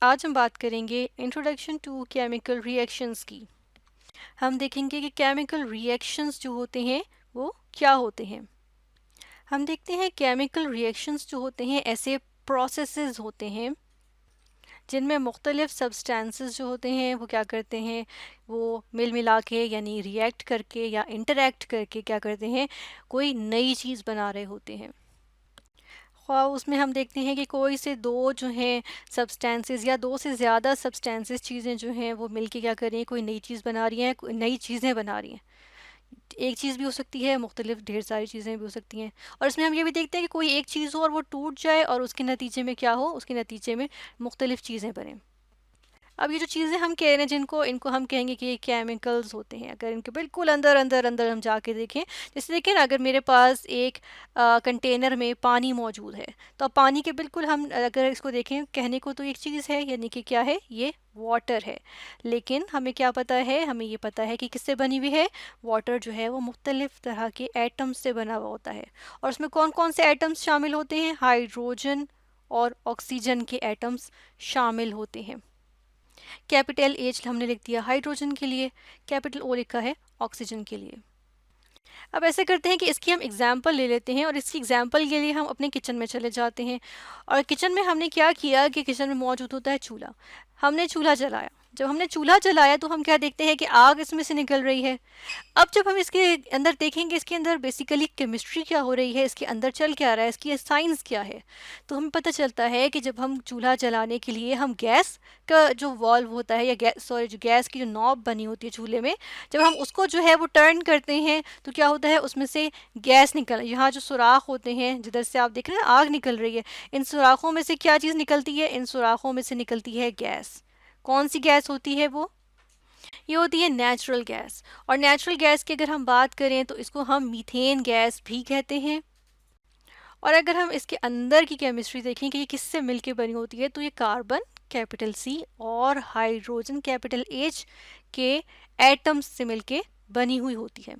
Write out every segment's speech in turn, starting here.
आज हम बात करेंगे इंट्रोडक्शन टू केमिकल रिएक्शंस की। हम देखेंगे कि केमिकल रिएक्शंस जो होते हैं वो क्या होते हैं। हम देखते हैं केमिकल रिएक्शंस जो होते हैं ऐसे प्रोसेसेस होते हैं जिनमें मुख्तलिफ सब्सटेंसेस जो होते हैं वो क्या करते हैं, वो मिल मिला के यानी रिएक्ट करके या इंटरेक्ट करके क्या करते हैं, कोई नई चीज़ बना रहे होते हैं। ख्वाह उसमें हम देखते हैं कि कोई से दो जो हैं सब्सटेंसेस या दो से ज़्यादा सब्सटेंसेस चीज़ें जो हैं वो मिलके क्या कर रही हैं, कोई नई चीज़ बना रही हैं, कोई नई चीज़ें बना रही हैं। एक चीज़ भी हो सकती है, मुख्तलिफ ढेर सारी चीज़ें भी हो सकती हैं। और इसमें हम ये भी देखते हैं कि कोई एक चीज़ हो और वो टूट जाए और उसके नतीजे में क्या हो, उसके नतीजे में मुख्तलिफ चीज़ें बने। अब ये जो चीज़ें हम कह रहे हैं जिनको इनको हम कहेंगे कि ये केमिकल्स होते हैं। अगर इनके बिल्कुल अंदर अंदर अंदर हम जाके देखें, जैसे देखें ना, अगर मेरे पास एक कंटेनर में पानी मौजूद है, तो अब पानी के बिल्कुल हम अगर इसको देखें, कहने को तो एक चीज़ है, यानी कि क्या है, ये वाटर है। लेकिन हमें क्या पता है, हमें ये पता है कि किससे बनी हुई है। वाटर जो है वो मुख्तलिफ तरह के एटम्स से बना हुआ होता है। और उसमें कौन कौन से एटम्स शामिल होते हैं, हाइड्रोजन और ऑक्सीजन के एटम्स शामिल होते हैं। कैपिटल एच हमने लिख दिया हाइड्रोजन के लिए, कैपिटल ओ लिखा है ऑक्सीजन के लिए। अब ऐसे करते हैं कि इसकी हम एग्जाम्पल ले लेते हैं और इसकी एग्जाम्पल के लिए हम अपने किचन में चले जाते हैं। और किचन में हमने क्या किया कि किचन में मौजूद होता है चूल्हा। हमने चूल्हा जलाया। जब हमने चूल्हा जलाया तो हम क्या देखते हैं कि आग इसमें से निकल रही है। अब जब हम इसके अंदर देखेंगे, इसके अंदर बेसिकली केमिस्ट्री क्या हो रही है, इसके अंदर चल क्या रहा है, इसकी साइंस क्या है, तो हमें पता चलता है कि जब हम चूल्हा जलाने के लिए हम गैस का जो वॉल्व होता है या गैस सॉरी जो गैस की जो नॉब बनी होती है चूल्हे में, जब हम उसको जो है वो टर्न करते हैं तो क्या होता है, उसमें से गैस निकल, यहाँ जो सुराख होते हैं जिधर से आप देख रहे हैं आग निकल रही है, इन सुराखों में से क्या चीज़ निकलती है, इन सुराखों में से निकलती है गैस। कौन सी गैस होती है वो, ये होती है नेचुरल गैस। और नेचुरल गैस की अगर हम बात करें तो इसको हम मीथेन गैस भी कहते हैं। और अगर हम इसके अंदर की केमिस्ट्री देखें कि ये किससे मिलके बनी होती है, तो ये कार्बन कैपिटल सी और हाइड्रोजन कैपिटल एच के एटम्स से मिलके बनी हुई होती है।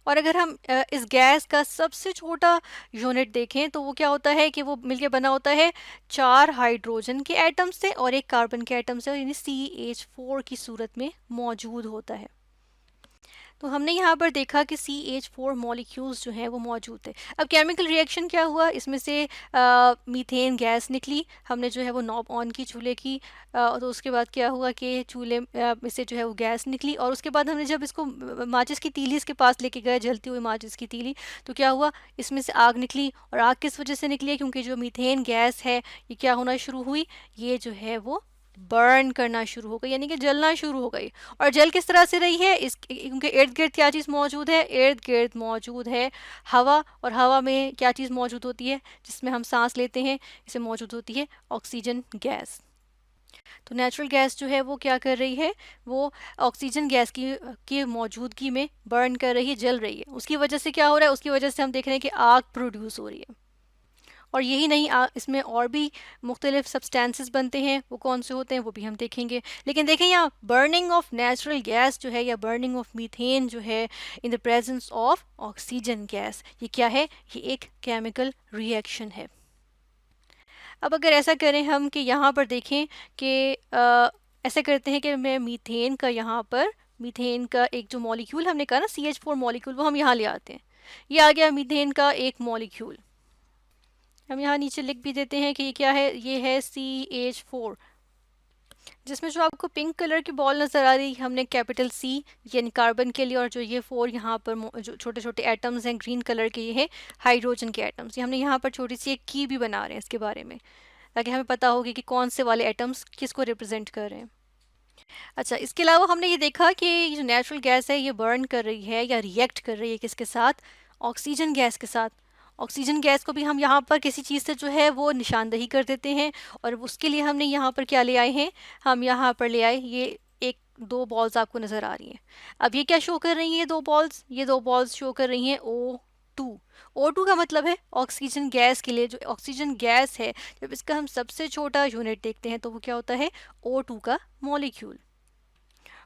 और अगर हम इस गैस का सबसे छोटा यूनिट देखें तो वो क्या होता है कि वो मिलके बना होता है 4 हाइड्रोजन के एटम से और एक कार्बन के एटम से, यानी CH4 की सूरत में मौजूद होता है। तो हमने यहाँ पर देखा कि CH4 मॉलिक्यूल्स जो हैं वो मौजूद थे। अब केमिकल रिएक्शन क्या हुआ, इसमें से मीथेन गैस निकली, हमने जो है वो नॉब ऑन की चूल्हे की, तो उसके बाद क्या हुआ कि चूल्हे में से जो है वो गैस निकली। और उसके बाद हमने जब इसको माचिस की तीली इसके पास लेके गए, जलती हुई माचिस की तीली, तो क्या हुआ, इसमें से आग निकली। और आग किस वजह से निकली है, क्योंकि जो मीथेन गैस है ये क्या होना शुरू हुई, ये जो है वो बर्न करना शुरू हो गई, यानी कि जलना शुरू हो गई। और जल किस तरह से रही है, इस क्योंकि इर्द गिर्द क्या चीज़ मौजूद है, इर्द गिर्द मौजूद है हवा। और हवा में क्या चीज़ मौजूद होती है जिसमें हम सांस लेते हैं, इसे मौजूद होती है ऑक्सीजन गैस। तो नेचुरल गैस जो है वो क्या कर रही है, वो ऑक्सीजन गैस की मौजूदगी में बर्न कर रही है, जल रही है। उसकी वजह से क्या हो रहा है, उसकी वजह से हम देख रहे हैं कि आग प्रोड्यूस हो रही है। और यही नहीं, इसमें और भी मुख्तलिफ सब्सटेंसेस बनते हैं, वो कौन से होते हैं वो भी हम देखेंगे। लेकिन देखें यहाँ बर्निंग ऑफ नेचुरल गैस जो है या बर्निंग ऑफ मीथेन जो है in the presence of oxygen gas, ये क्या है, ये एक केमिकल रिएक्शन है। अब अगर ऐसा करें हम कि यहाँ पर देखें कि ऐसा करते हैं कि मैं मीथेन का यहाँ पर, मीथेन का एक जो मॉलिक्यूल हमने कहा ना CH4 मॉलिक्यूल, वो हम यहाँ ले आते हैं। ये आ गया मीथेन का एक मॉलिक्यूल। हम यहाँ नीचे लिख भी देते हैं कि ये क्या है, ये है CH4, जिसमें जो आपको पिंक कलर की बॉल नज़र आ रही है, हमने कैपिटल C यानी कार्बन के लिए, और जो ये 4 यहाँ पर जो छोटे छोटे एटम्स हैं ग्रीन कलर के, ये है हाइड्रोजन के एटम्स। ये हमने यहाँ पर छोटी सी एक की भी बना रहे हैं इसके बारे में, ताकि हमें पता होगी कि कौन से वाले एटम्स किसको रिप्रेजेंट कर रहे हैं। अच्छा, इसके अलावा हमने ये देखा कि ये जो नेचुरल गैस है ये बर्न कर रही है या रिएक्ट कर रही है किसके साथ, ऑक्सीजन गैस के साथ। ऑक्सीजन गैस को भी हम यहाँ पर किसी चीज़ से जो है वो निशानदही कर देते हैं, और उसके लिए हमने यहाँ पर क्या ले आए हैं, हम यहाँ पर ले आए ये एक दो बॉल्स आपको नज़र आ रही हैं। अब ये क्या शो कर रही हैं, ये दो बॉल्स, ये दो बॉल्स शो कर रही हैं O2। O2 का मतलब है ऑक्सीजन गैस के लिए, जो ऑक्सीजन गैस है जब इसका हम सबसे छोटा यूनिट देखते हैं तो वो क्या होता है, O2 का मॉलिक्यूल।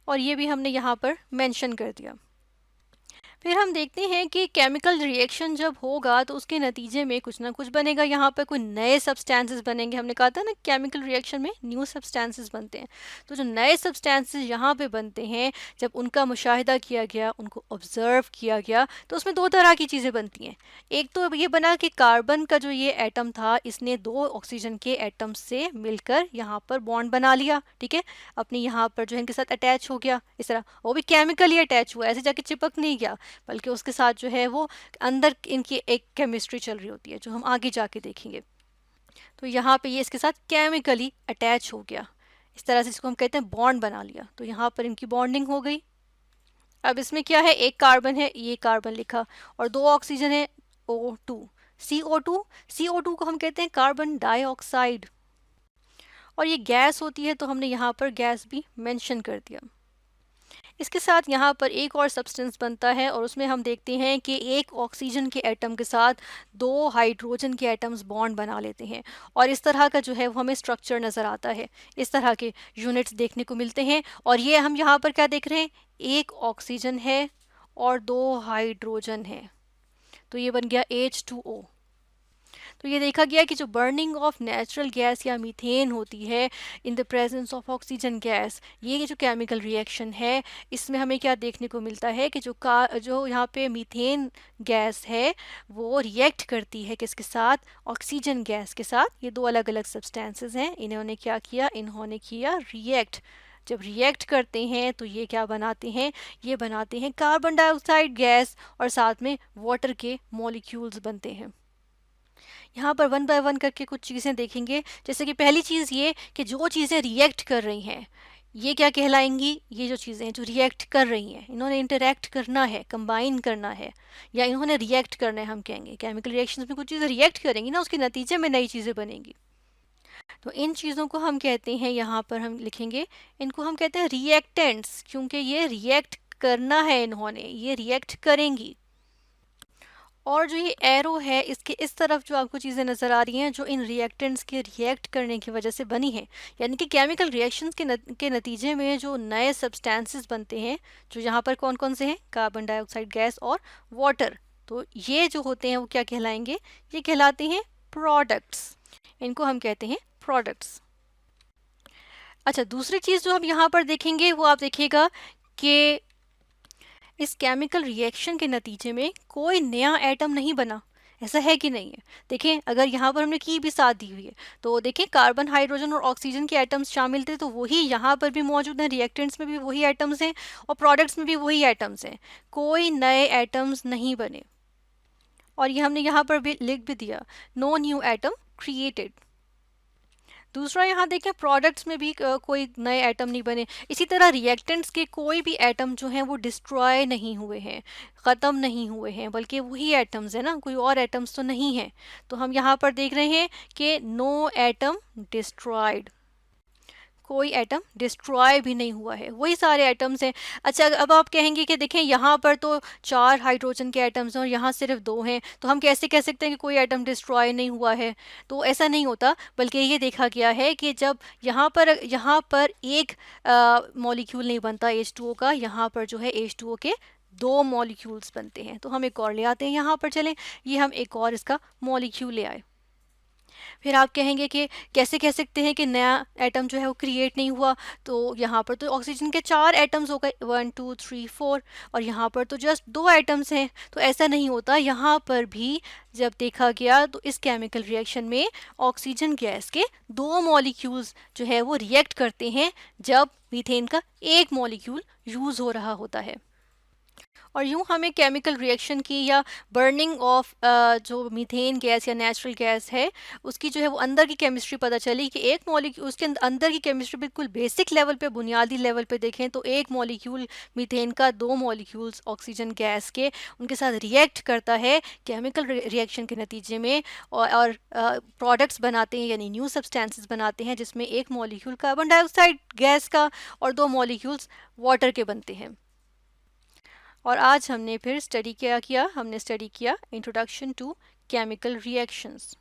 और ये भी हमने यहाँ पर मेंशन कर दिया। फिर हम देखते हैं कि केमिकल रिएक्शन जब होगा तो उसके नतीजे में कुछ ना कुछ बनेगा, यहाँ पर कोई नए सब्सटेंसेस बनेंगे। हमने कहा था ना केमिकल रिएक्शन में न्यू सब्सटेंसेस बनते हैं। तो जो नए सब्सटेंसेस यहाँ पे बनते हैं, जब उनका मुशाहिदा किया गया, उनको ऑब्जर्व किया गया, तो उसमें दो तरह की चीज़ें बनती हैं। एक तो ये बना कि कार्बन का जो ये एटम था, इसने दो ऑक्सीजन के एटम से मिलकर यहाँ पर बॉन्ड बना लिया, ठीक है, अपनी यहाँ पर जो है इनके साथ अटैच हो गया। इस तरह वो भी केमिकली अटैच हुआ, ऐसे जाके चिपक नहीं गया, बल्कि उसके साथ जो है वो अंदर इनकी एक केमिस्ट्री चल रही होती है जो हम आगे जाके देखेंगे। तो यहाँ पे ये इसके साथ केमिकली अटैच हो गया, इस तरह से इसको हम कहते हैं बॉन्ड बना लिया। तो यहाँ पर इनकी बॉन्डिंग हो गई। अब इसमें क्या है, एक कार्बन है, ये कार्बन लिखा, और दो ऑक्सीजन है, O2, CO2। CO2 को हम कहते हैं कार्बन डाइऑक्साइड, और ये गैस होती है तो हमने यहाँ पर गैस भी मेंशन कर दिया। इसके साथ यहाँ पर एक और सब्सटेंस बनता है, और उसमें हम देखते हैं कि एक ऑक्सीजन के एटम के साथ दो हाइड्रोजन के एटम्स बॉन्ड बना लेते हैं, और इस तरह का जो है वो हमें स्ट्रक्चर नज़र आता है। इस तरह के यूनिट्स देखने को मिलते हैं, और ये हम यहाँ पर क्या देख रहे हैं, एक ऑक्सीजन है और दो हाइड्रोजन है, तो ये बन गया H2O। तो ये देखा गया कि जो बर्निंग ऑफ नेचुरल गैस या मीथेन होती है in the presence of oxygen gas, ये जो केमिकल रिएक्शन है, इसमें हमें क्या देखने को मिलता है कि जो यहाँ पे मीथेन गैस है वो रिएक्ट करती है किसके साथ, ऑक्सीजन गैस के साथ। ये दो अलग अलग सब्सटेंसेस हैं, इन्होंने क्या किया, इन्होंने किया रिएक्ट। जब रिएक्ट करते हैं तो ये क्या बनाते हैं, ये बनाते हैं कार्बन डाइऑक्साइड गैस, और साथ में वाटर के मॉलिक्यूल्स बनते हैं। यहाँ पर वन बाय वन करके कुछ चीज़ें देखेंगे। जैसे कि पहली चीज़ ये कि जो चीज़ें रिएक्ट कर रही हैं, ये क्या कहलाएंगी, ये जो चीज़ें हैं जो रिएक्ट कर रही हैं, इन्होंने इंटरैक्ट करना है, कंबाइन करना है, या इन्होंने रिएक्ट करना है। हम कहेंगे केमिकल रिएक्शंस में कुछ चीज़ें रिएक्ट करेंगी ना, उसके नतीजे में नई चीज़ें बनेंगी। तो इन चीज़ों को हम कहते हैं, यहाँ पर हम लिखेंगे, इनको हम कहते हैं रिएक्टेंट्स, क्योंकि ये रिएक्ट करना है, इन्होंने ये रिएक्ट करेंगी। और जो ये एरो है, इसके इस तरफ जो आपको चीज़ें नज़र आ रही हैं जो इन रिएक्टेंट्स के रिएक्ट करने की वजह से बनी है, यानी कि केमिकल रिएक्शंस के नतीजे में जो नए सब्सटेंसेस बनते हैं, जो यहाँ पर कौन कौन से हैं, कार्बन डाइऑक्साइड गैस और वाटर। तो ये जो होते हैं वो क्या कहलाएंगे, ये कहलाते हैं प्रोडक्ट्स, इनको हम कहते हैं प्रोडक्ट्स। अच्छा, दूसरी चीज़ जो हम यहाँ पर देखेंगे वो आप देखिएगा कि इस केमिकल रिएक्शन के नतीजे में कोई नया एटम नहीं बना। ऐसा है कि नहीं है? देखें, अगर यहाँ पर हमने की भी साथ दी हुई है, तो देखें कार्बन, हाइड्रोजन और ऑक्सीजन के एटम्स शामिल थे, तो वही यहाँ पर भी मौजूद हैं, रिएक्टेंट्स में भी वही एटम्स हैं और प्रोडक्ट्स में भी वही एटम्स हैं। कोई नए एटम्स नहीं बने। और ये हमने यहाँ पर भी लिख भी दिया, नो न्यू एटम क्रिएटेड। दूसरा यहाँ देखें, प्रोडक्ट्स में भी कोई नए एटम नहीं बने। इसी तरह रिएक्टेंट्स के कोई भी एटम जो हैं वो डिस्ट्रॉय नहीं हुए हैं, ख़त्म नहीं हुए हैं, बल्कि वही एटम्स हैं ना, कोई और एटम्स तो नहीं हैं। तो हम यहाँ पर देख रहे हैं कि नो एटम डिस्ट्रॉयड, कोई एटम डिस्ट्रॉय भी नहीं हुआ है, वही सारे एटम्स हैं। अच्छा, अब आप कहेंगे कि देखें यहाँ पर तो 4 हाइड्रोजन के एटम्स हैं और यहाँ सिर्फ 2 हैं, तो हम कैसे कह सकते हैं कि कोई एटम डिस्ट्रॉय नहीं हुआ है? तो ऐसा नहीं होता, बल्कि ये देखा गया है कि जब यहाँ पर एक मॉलिक्यूल नहीं बनता H2O का, यहाँ पर जो है H2O के 2 मॉलिक्यूल्स बनते हैं। तो हम एक और ले आते हैं, यहाँ पर चलें, ये हम एक और इसका मॉलिक्यूल ले आए। फिर आप कहेंगे कि कैसे कह सकते हैं कि नया एटम जो है वो क्रिएट नहीं हुआ? तो यहाँ पर तो ऑक्सीजन के 4 एटम्स हो गए, 1 2 3 4, और यहाँ पर तो जस्ट 2 एटम्स हैं। तो ऐसा नहीं होता, यहाँ पर भी जब देखा गया तो इस केमिकल रिएक्शन में ऑक्सीजन गैस के 2 मॉलिक्यूल्स जो है वो रिएक्ट करते हैं जब मीथेन का एक मॉलिक्यूल यूज़ हो रहा होता है। और यूँ हमें केमिकल रिएक्शन की या बर्निंग ऑफ जो मीथेन गैस या नेचुरल गैस है उसकी जो है वो अंदर की केमिस्ट्री पता चली कि एक मॉलिक्यूल, उसके अंदर की केमिस्ट्री बिल्कुल बेसिक लेवल पे, बुनियादी लेवल पे देखें तो एक मॉलिक्यूल मीथेन का 2 मॉलिक्यूल्स ऑक्सीजन गैस के, उनके साथ रिएक्ट करता है केमिकल रिएक्शन के नतीजे में, और प्रोडक्ट्स बनाते हैं, यानी न्यू सब्सटेंसेस बनाते हैं, जिसमें एक मॉलिक्यूल कार्बन डाइऑक्साइड गैस का और 2 मॉलिक्यूल्स वाटर के बनते हैं। और आज हमने फिर स्टडी क्या किया, हमने स्टडी किया इंट्रोडक्शन टू केमिकल रिएक्शंस।